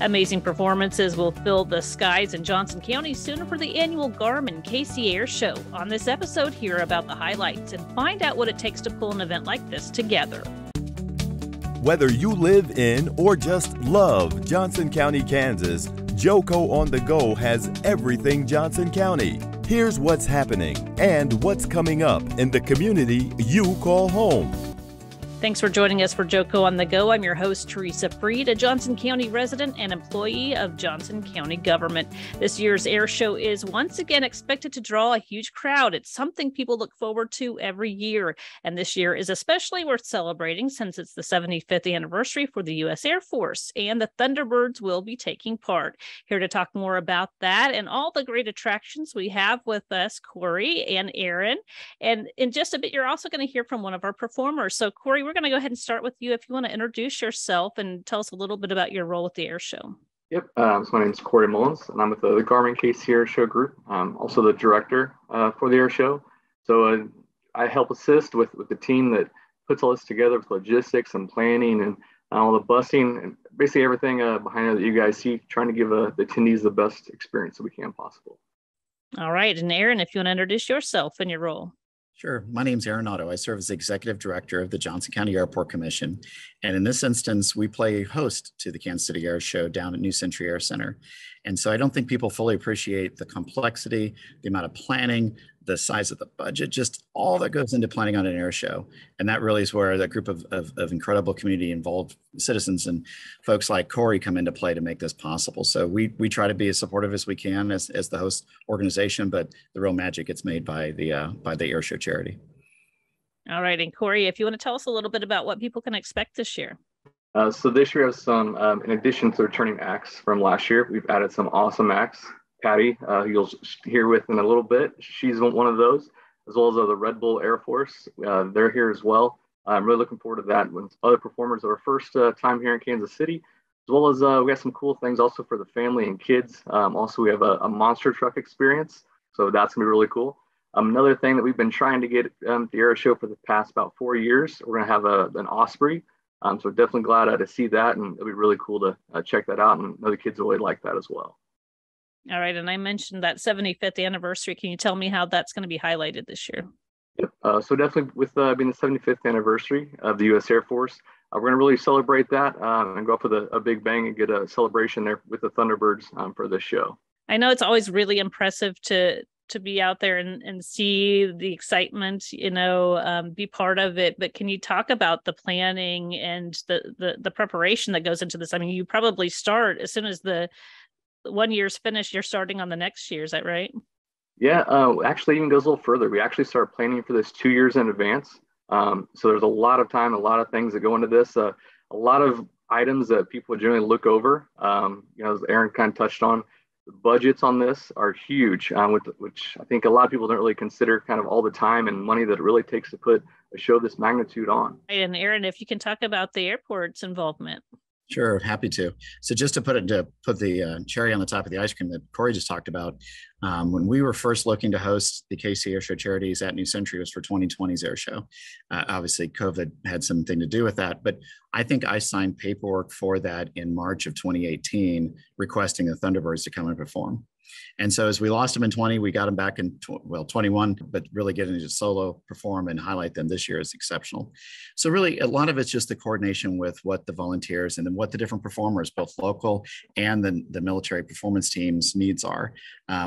Amazing performances will fill the skies in Johnson County soon for the annual Garmin KC Airshow. On this episode, hear about the highlights and find out what it takes to pull an event like this together. Whether you live in or just love Johnson County, Kansas, JoCo on the Go has everything Johnson County. Here's what's happening and what's coming up in the community you call home. Thanks for joining us for JoCo on the Go. I'm your host, Teresa Freed, a Johnson County resident and employee of Johnson County government. This year's air show is once again expected to draw a huge crowd. It's something people look forward to every year. And this year is especially worth celebrating since it's the 75th anniversary for the U.S. Air Force, and the Thunderbirds will be taking part. Here to talk more about that and all the great attractions, we have with us Corey and Aaron. And in just a bit, you're also going to hear from one of our performers. So Corey, we're going to go ahead and start with you. If you want to introduce yourself and tell us a little bit about your role at the air show. Yep. So my name is Corey Mullins, and I'm with the Garmin KC Airshow group. I'm also the director for the air show. So I help assist with the team that puts all this together with logistics and planning and all the busing and basically everything behind it that you guys see, trying to give the attendees the best experience that we can possible. All right. And Aaron, if you want to introduce yourself and your role. Sure. My name's Otto. I serve as the Executive Director of the Johnson County Airport Commission. And in this instance, we play host to the Kansas City Air Show down at New Century AirCenter. And so I don't think people fully appreciate the complexity, the amount of planning, the size of the budget, just all that goes into planning on an air show. And that really is where that group of incredible community involved citizens and folks like Corey come into play to make this possible. So we try to be as supportive as we can as the host organization, but the real magic gets made by the air show charity. All right. And Corey, if you want to tell us a little bit about what people can expect this year. So this year we have some, in addition to returning acts from last year, we've added some awesome acts. Patty, you'll hear with in a little bit. She's one of those, as well as the Red Bull Air Force. They're here as well. I'm really looking forward to that. With other performers that are first time here in Kansas City, as well as we got some cool things also for the family and kids. Also, we have a monster truck experience, so that's gonna be really cool. Another thing that we've been trying to get at the air show for the past about 4 years, we're gonna have an Osprey. So definitely glad to see that, and it'll be really cool to check that out, and know the kids will really like that as well. All right, and I mentioned that 75th anniversary. Can you tell me how that's going to be highlighted this year? Yep. So definitely with being the 75th anniversary of the U.S. Air Force, we're going to really celebrate that and go up with a big bang and get a celebration there with the Thunderbirds for this show. I know it's always really impressive to be out there and see the excitement, be part of it. But can you talk about the planning and the preparation that goes into this? I mean, you probably start as soon as the 1 year's finished, you're starting on the next year. Is that right? Yeah, actually even goes a little further. We actually start planning for this 2 years in advance. So there's a lot of time, a lot of things that go into this, a lot of items that people generally look over. As Aaron kind of touched on, the budgets on this are huge, which I think a lot of people don't really consider kind of all the time and money that it really takes to put a show this magnitude on. And Aaron, if you can talk about the airport's involvement. Sure, happy to. So just to put the cherry on the top of the ice cream that Corey just talked about, when we were first looking to host the KC Airshow charities at New Century was for 2020's air show. Obviously, COVID had something to do with that, but I think I signed paperwork for that in March of 2018, requesting the Thunderbirds to come and perform. And so as we lost them in 20, we got them back in 21, but really getting to solo perform and highlight them this year is exceptional. So really a lot of it's just the coordination with what the volunteers and then what the different performers, both local and the military performance teams needs are,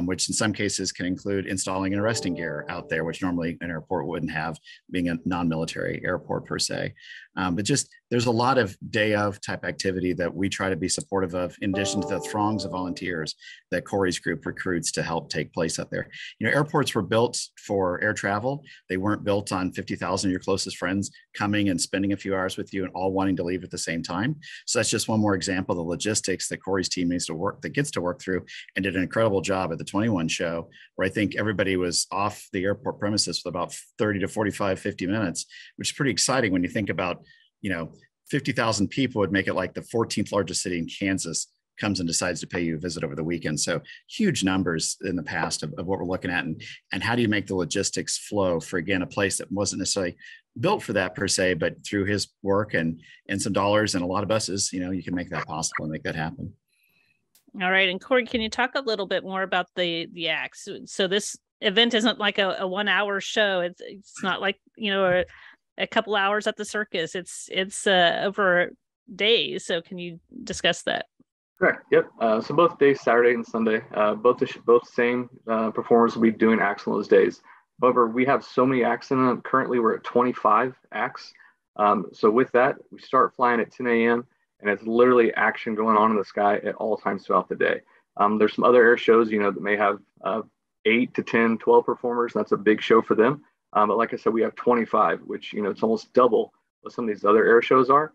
which in some cases can include installing an arresting gear out there, which normally an airport wouldn't have, being a non-military airport per se. But just there's a lot of day of type activity that we try to be supportive of, in addition to the throngs of volunteers that Corey's group recruits to help take place out there. Airports were built for air travel. They weren't built on 50,000 of your closest friends coming and spending a few hours with you and all wanting to leave at the same time. So that's just one more example of the logistics that Corey's team gets to work through, and did an incredible job at the 21 show, where I think everybody was off the airport premises with about 30 to 45, 50 minutes, which is pretty exciting when you think about 50,000 people would make it like the 14th largest city in Kansas comes and decides to pay you a visit over the weekend. So huge numbers in the past of what we're looking at, and how do you make the logistics flow for, again, a place that wasn't necessarily built for that per se, but through his work and some dollars and a lot of buses, you can make that possible and make that happen. All right. And Corey, can you talk a little bit more about the acts? So this event isn't like a 1 hour show. It's not like, a couple hours at the circus. It's over days. So can you discuss that? Correct. Yep. So both days, Saturday and Sunday, both same performers will be doing acts on those days. However, we have so many acts in them. Currently, we're at 25 acts. So with that, we start flying at 10 a.m. and it's literally action going on in the sky at all times throughout the day. There's some other air shows, that may have 8 to 10, 12 performers. That's a big show for them. But like I said, we have 25, which, it's almost double what some of these other air shows are.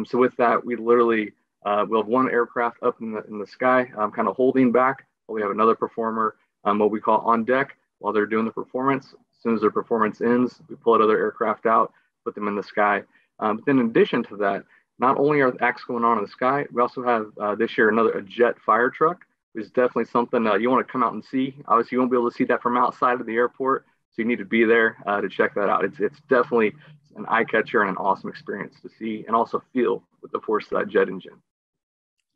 So with that, we literally we'll have one aircraft up in the sky, kind of holding back. We have another performer, what we call on deck while they're doing the performance. As soon as their performance ends, we pull another aircraft out, put them in the sky. But then in addition to that, not only are the acts going on in the sky, we also have this year a jet fire truck, which is definitely something you want to come out and see. Obviously, you won't be able to see that from outside of the airport, so you need to be there to check that out. It's definitely an eye catcher and an awesome experience to see and also feel with the force of that jet engine.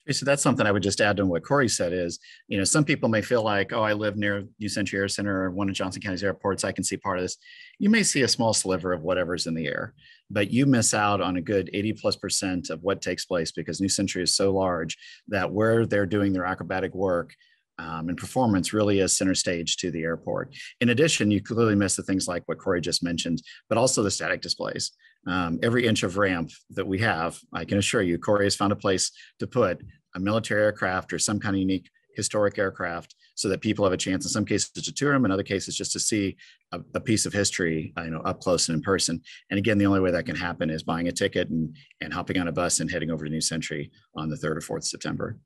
So that's something I would just add to what Corey said is, some people may feel like, oh, I live near New Century AirCenter or one of Johnson County's airports, I can see part of this. You may see a small sliver of whatever's in the air, but you miss out on a good 80+% of what takes place because New Century is so large that where they're doing their acrobatic work and performance really is center stage to the airport. In addition, you clearly miss the things like what Corey just mentioned, but also the static displays. Every inch of ramp that we have, I can assure you, Corey has found a place to put a military aircraft or some kind of unique historic aircraft so that people have a chance in some cases to tour them, in other cases just to see a piece of history, up close and in person. And again, the only way that can happen is buying a ticket and hopping on a bus and heading over to New Century on the 3rd or 4th September.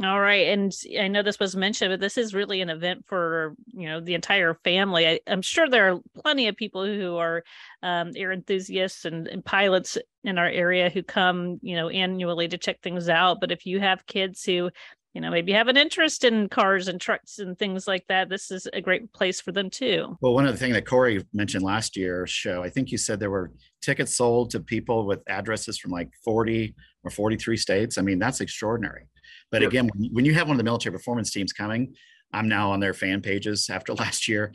All right. And I know this was mentioned, but this is really an event for, the entire family. I'm sure there are plenty of people who are air enthusiasts and pilots in our area who come, annually to check things out. But if you have kids who, maybe have an interest in cars and trucks and things like that, this is a great place for them too. Well, one of the things that Corey mentioned last year's show, I think you said there were tickets sold to people with addresses from like 40 or 43 states. I mean, that's extraordinary. But again, when you have one of the military performance teams coming, I'm now on their fan pages after last year.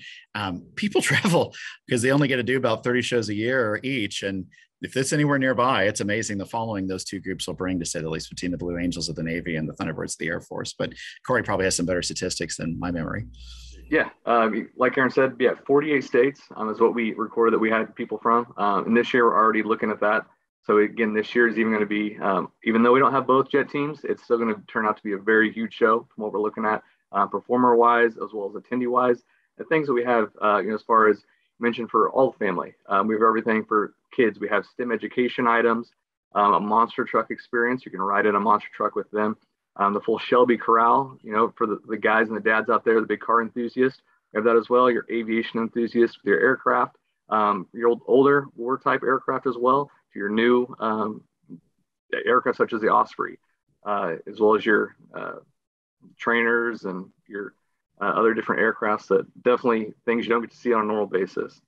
People travel because they only get to do about 30 shows a year each. And if it's anywhere nearby, it's amazing the following those two groups will bring, to say the least, between the Blue Angels of the Navy and the Thunderbirds of the Air Force. But Corey probably has some better statistics than my memory. Yeah, like Aaron said, 48 states is what we recorded that we had people from. And this year, we're already looking at that. So again, this year is even going to be, even though we don't have both jet teams, it's still going to turn out to be a very huge show from what we're looking at, performer-wise as well as attendee-wise. The things that we have, as far as mentioned for all the family, we have everything for kids. We have STEM education items, a monster truck experience. You can ride in a monster truck with them. The full Shelby Corral, for the guys and the dads out there, the big car enthusiasts. We have that as well. Your aviation enthusiasts with your aircraft, your older war type aircraft as well. To your new aircraft such as the Osprey, as well as your trainers and your other different aircrafts, that definitely things you don't get to see on a normal basis.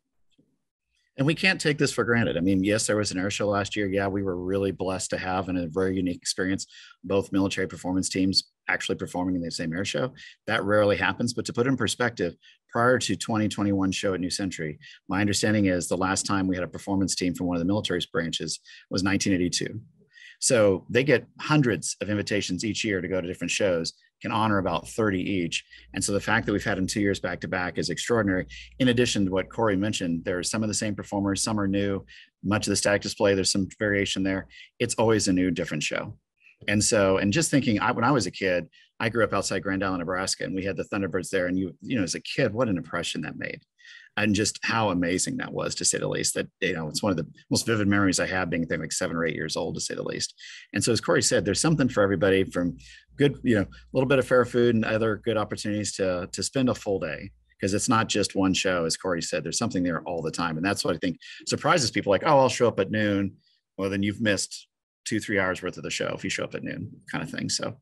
And we can't take this for granted. I mean, yes, there was an air show last year. Yeah, we were really blessed to have a very unique experience, both military performance teams actually performing in the same air show. That rarely happens. But to put it in perspective, prior to 2021 show at New Century, my understanding is the last time we had a performance team from one of the military branches was 1982. So they get hundreds of invitations each year to go to different shows, can honor about 30 each. And so the fact that we've had them 2 years back to back is extraordinary. In addition to what Corey mentioned, there are some of the same performers, some are new, much of the static display, there's some variation there. It's always a new, different show. And so, and just thinking, when I was a kid, I grew up outside Grand Island, Nebraska, and we had the Thunderbirds there. And as a kid, what an impression that made. And just how amazing that was, to say the least. That, it's one of the most vivid memories I have, being like 7 or 8 years old, to say the least. And so, as Corey said, there's something for everybody, from good, a little bit of fair food and other good opportunities to spend a full day, because it's not just one show. As Corey said, there's something there all the time. And that's what I think surprises people, like, oh, I'll show up at noon. Well, then you've missed 2-3 hours worth of the show if you show up at noon, kind of thing. So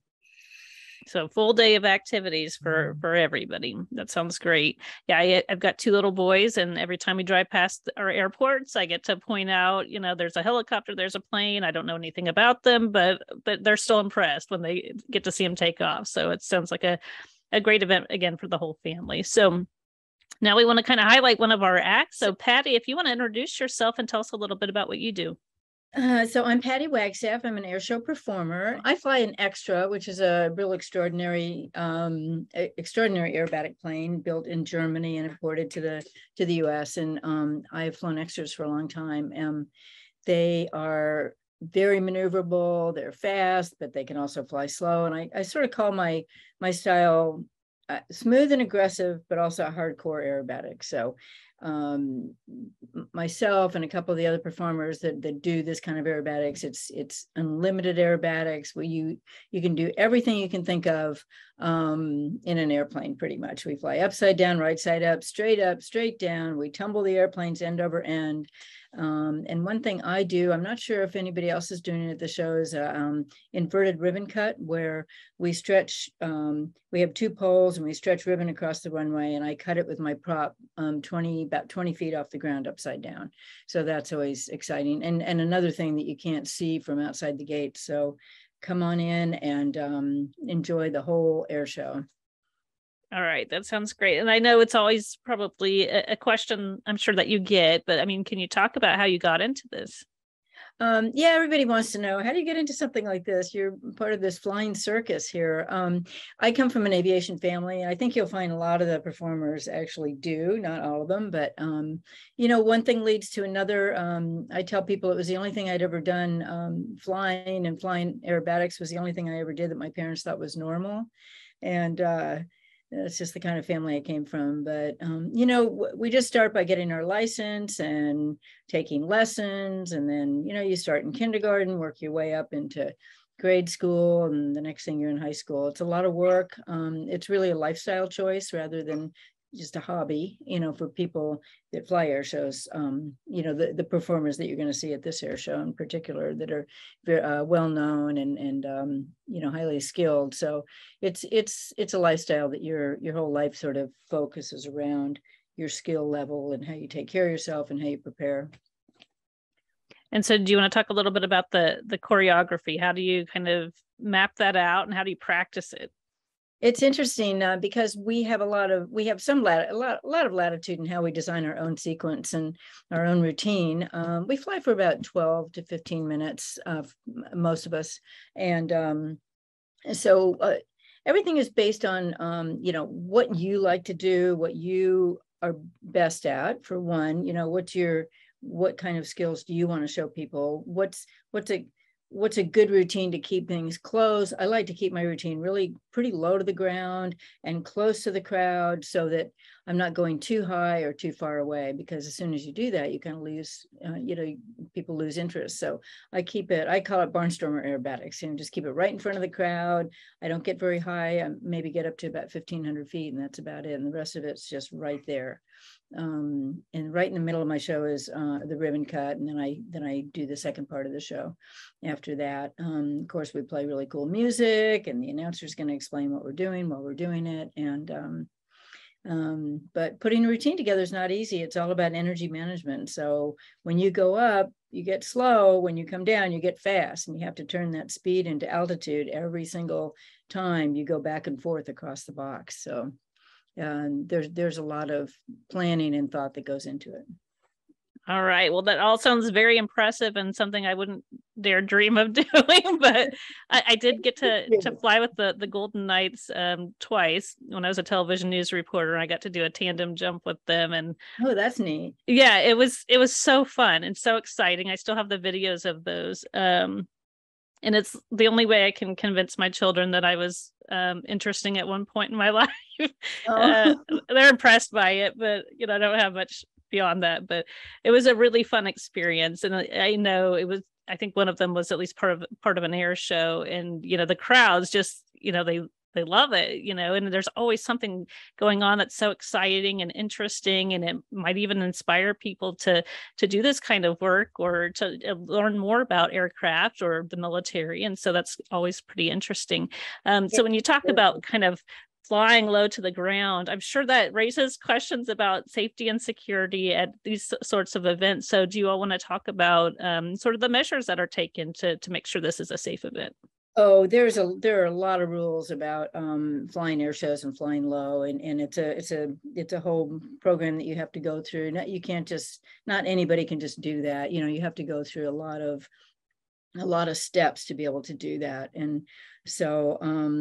So full day of activities for everybody. That sounds great. Yeah, I've got 2 little boys, and every time we drive past our airports, I get to point out, there's a helicopter, there's a plane. I don't know anything about them, but they're still impressed when they get to see them take off. So it sounds like a great event again for the whole family. So now we want to kind of highlight one of our acts. So Patty, if you want to introduce yourself and tell us a little bit about what you do. So I'm Patty Wagstaff. I'm an airshow performer. I fly an Extra, which is a real extraordinary aerobatic plane built in Germany and imported to the U.S. And I have flown Extras for a long time. They are very maneuverable. They're fast, but they can also fly slow. And I sort of call my style smooth and aggressive, but also hardcore aerobatic. So myself and a couple of the other performers that do this kind of aerobatics, it's unlimited aerobatics where you can do everything you can think of in an airplane. Pretty much we fly upside down, right side up, straight down. We tumble the airplanes end over end. And one thing I do, I'm not sure if anybody else is doing it at the show, is inverted ribbon cut, where we stretch, we have 2 poles and we stretch ribbon across the runway, and I cut it with my prop about 20 feet off the ground upside down. So that's always exciting. And another thing that you can't see from outside the gate. So come on in and enjoy the whole air show. All right, that sounds great. And I know it's always probably a question I'm sure that you get, but I mean, can you talk about how you got into this? Yeah, everybody wants to know, how do you get into something like this? You're part of this flying circus here. I come from an aviation family, and I think you'll find a lot of the performers actually do, not all of them, but one thing leads to another. I tell people it was the only thing I'd ever done. Flying aerobatics was the only thing I ever did that my parents thought was normal. And that's just the kind of family I came from. But, we just start by getting our license and taking lessons. And then, you start in kindergarten, work your way up into grade school. And the next thing you're in high school. It's a lot of work. It's really a lifestyle choice rather than just a hobby, for people that fly air shows. The performers that you're going to see at this air show in particular that are very, well known and highly skilled. So it's a lifestyle that your whole life sort of focuses around your skill level and how you take care of yourself and how you prepare. And so do you want to talk a little bit about the choreography? How do you kind of map that out, and how do you practice it? It's interesting because we have a lot of latitude in how we design our own sequence and our own routine. We fly for about 12 to 15 minutes, most of us. And so everything is based on, what you like to do, what you are best at, for one, what kind of skills do you want to show people? What's a good routine to keep things close? I like to keep my routine really pretty low to the ground and close to the crowd so that I'm not going too high or too far away, because as soon as you do that, you kind of lose, people lose interest. So I call it barnstormer aerobatics, just keep it right in front of the crowd. I don't get very high. I maybe get up to about 1,500 feet, and that's about it. And the rest of it's just right there. And right in the middle of my show is the ribbon cut, and then I do the second part of the show. After that, of course, we play really cool music, and the announcer's going to explain what we're doing while we're doing it. And but putting a routine together is not easy. It's all about energy management. So when you go up, you get slow. When you come down, you get fast, and you have to turn that speed into altitude every single time you go back and forth across the box. So there's a lot of planning and thought that goes into it. All right. Well, that all sounds very impressive and something I wouldn't dare dream of doing, but I did get to fly with the Golden Knights twice when I was a television news reporter. I got to do a tandem jump with them, and oh, that's neat. Yeah, it was so fun and so exciting. I still have the videos of those. And it's the only way I can convince my children that I was interesting at one point in my life. They're impressed by it, but I don't have much beyond that. But it was a really fun experience, and I know it was. I think one of them was at least part of an air show, and the crowds just they they love it, and there's always something going on that's so exciting and interesting, and it might even inspire people to do this kind of work or to learn more about aircraft or the military. And so that's always pretty interesting. So when you talk about kind of flying low to the ground, I'm sure that raises questions about safety and security at these sorts of events. So do you all want to talk about sort of the measures that are taken to make sure this is a safe event? Oh, there are a lot of rules about flying air shows and flying low, and it's a whole program that you have to go through. Not anybody can just do that. You have to go through a lot of steps to be able to do that. And so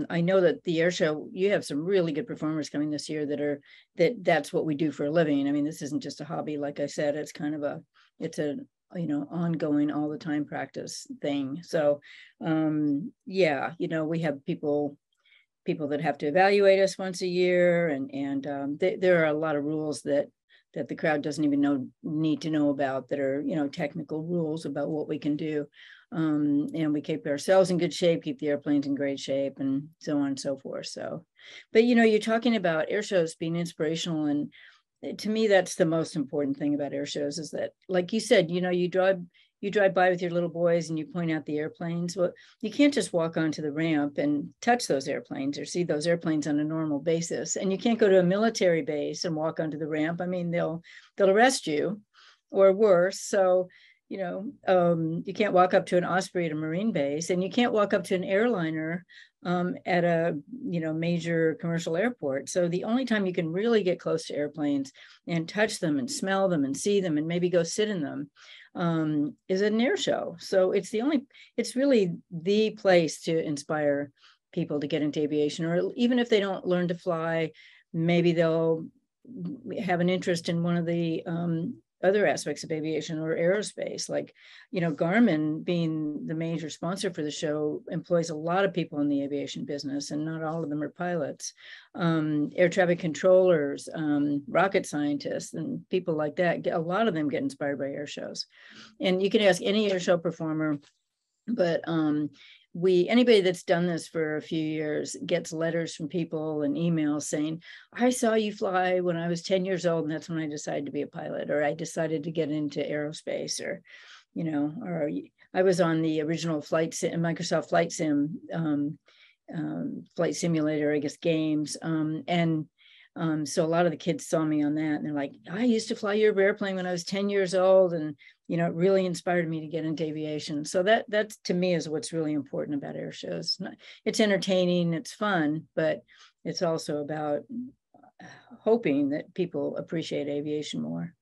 I know that the air show, you have some really good performers coming this year that's what we do for a living. I mean, this isn't just a hobby. Like I said, it's kind of it's an ongoing all the time practice thing. So we have people that have to evaluate us once a year, and there are a lot of rules that the crowd doesn't even need to know about, that are technical rules about what we can do, and we keep ourselves in good shape, keep the airplanes in great shape, and so on and so forth. So, but you're talking about air shows being inspirational, and to me, that's the most important thing about air shows, is that, like you said, you drive by with your little boys and you point out the airplanes. Well, you can't just walk onto the ramp and touch those airplanes or see those airplanes on a normal basis. And you can't go to a military base and walk onto the ramp. I mean, they'll arrest you, or worse. So, you can't walk up to an Osprey at a Marine base, and you can't walk up to an airliner at a major commercial airport. So the only time you can really get close to airplanes and touch them and smell them and see them and maybe go sit in them is at an air show. So it's really the place to inspire people to get into aviation, or even if they don't learn to fly, maybe they'll have an interest in one of the other aspects of aviation or aerospace. Like, Garmin, being the major sponsor for the show, employs a lot of people in the aviation business, and not all of them are pilots. Air traffic controllers, rocket scientists, and people like that. A lot of them get inspired by air shows. And you can ask any air show performer, but anybody that's done this for a few years gets letters from people and emails saying, I saw you fly when I was 10 years old, and that's when I decided to be a pilot, or I decided to get into aerospace, or I was on the original Microsoft Flight Sim, flight simulator, I guess, games. So a lot of the kids saw me on that, and they're like, I used to fly your airplane when I was 10 years old, and it really inspired me to get into aviation. So that to me is what's really important about air shows. It's entertaining, it's fun, but it's also about hoping that people appreciate aviation more.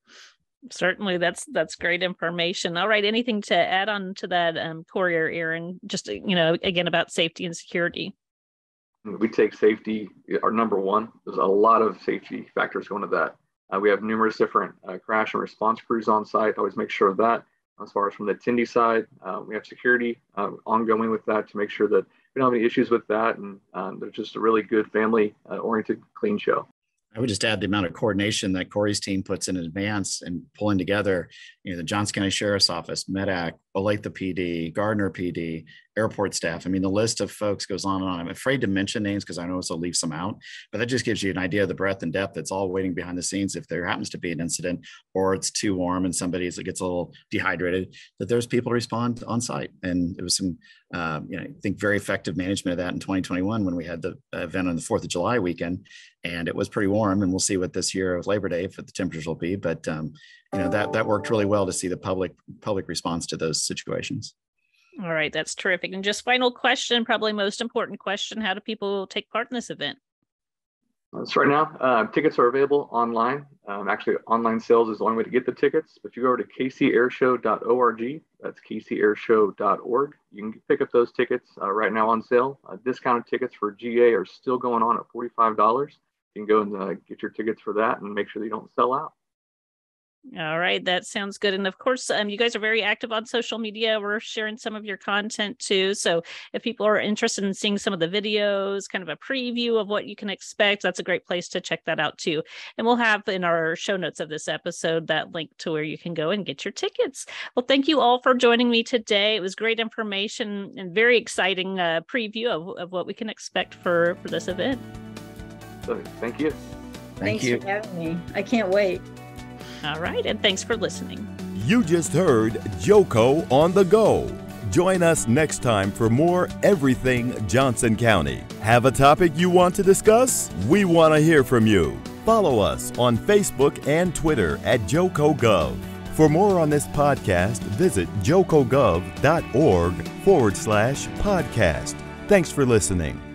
Certainly, that's great information. All right, anything to add on to that, Corey or Aaron? Just again, about safety and security. We take safety, our number one. There's a lot of safety factors going to that. We have numerous different crash and response crews on site. Always make sure of that. As far as from the attendee side, we have security ongoing with that to make sure that we don't have any issues with that. And there's just a really good family-oriented, clean show. I would just add the amount of coordination that Corey's team puts in advance and pulling together, the Johnson County Sheriff's Office, MEDAC, Olathe PD, Gardner PD, airport staff. I mean, the list of folks goes on and on. I'm afraid to mention names because I know it'll leave some out, but that just gives you an idea of the breadth and depth that's all waiting behind the scenes. If there happens to be an incident, or it's too warm and somebody gets a little dehydrated, that there's people to respond on site. And it was some, I think, very effective management of that in 2021 when we had the event on the 4th of July weekend, and it was pretty warm. And we'll see what this year of Labor Day, if the temperatures will be, but that worked really well to see the public response to those situations. All right, that's terrific. And just final question, probably most important question: how do people take part in this event? So right now, tickets are available online. Actually, online sales is the only way to get the tickets. But if you go over to kcairshow.org, that's kcairshow.org, you can pick up those tickets right now on sale. Discounted tickets for GA are still going on at $45. You can go and get your tickets for that and make sure they don't sell out. All right, that sounds good. And of course, you guys are very active on social media. We're sharing some of your content too. So if people are interested in seeing some of the videos, kind of a preview of what you can expect, that's a great place to check that out too. And we'll have in our show notes of this episode that link to where you can go and get your tickets. Well, thank you all for joining me today. It was great information and very exciting preview of what we can expect for this event. Thank you. Thanks for having me. I can't wait. All right, and thanks for listening. You just heard JoCo on the Go. Join us next time for more Everything Johnson County. Have a topic you want to discuss? We want to hear from you. Follow us on Facebook and Twitter at JoCoGov. For more on this podcast, visit jocogov.org/podcast. Thanks for listening.